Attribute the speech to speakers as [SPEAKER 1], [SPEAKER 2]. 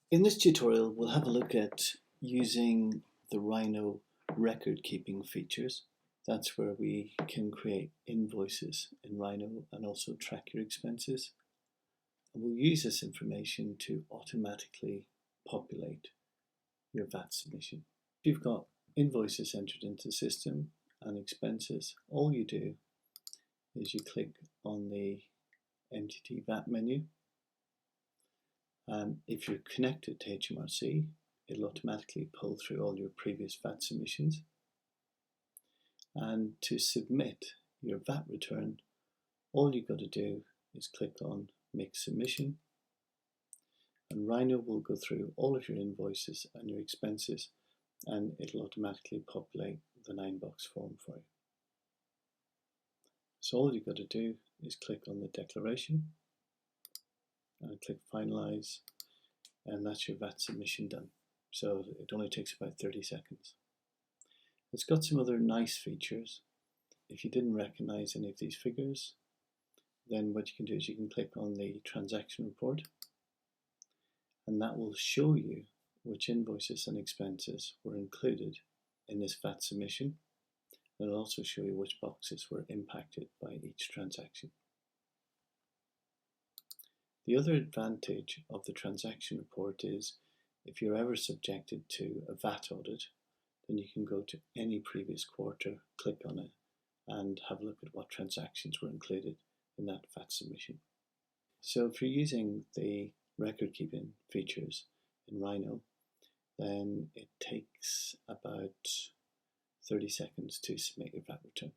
[SPEAKER 1] In this tutorial, we'll have a look at using the Rhino record keeping features. That's where we can create invoices in Rhino and also track your expenses. And we'll use this information to automatically populate your VAT submission. If you've got invoices entered into the system and expenses, all you do is you click on the MTD VAT menu. If you're connected to HMRC, it'll automatically pull through all your previous VAT submissions. And to submit your VAT return, all you've got to do is click on Make Submission, and Rhino will go through all of your invoices and your expenses, and it'll automatically populate the 9-box form for you. So all you've got to do is click on the declaration and click Finalize, and that's your VAT submission done. So it only takes about 30 seconds. It's got some other nice features. If you didn't recognize any of these figures, then what you can do is you can click on the transaction report, and that will show you which invoices and expenses were included in this VAT submission. It'll also show you which boxes were impacted by each transaction. The other advantage of the transaction report is if you're ever subjected to a VAT audit, then you can go to any previous quarter, click on it, and have a look at what transactions were included in that VAT submission. So if you're using the record keeping features in Rhino, then it takes about 30 seconds to submit your VAT return.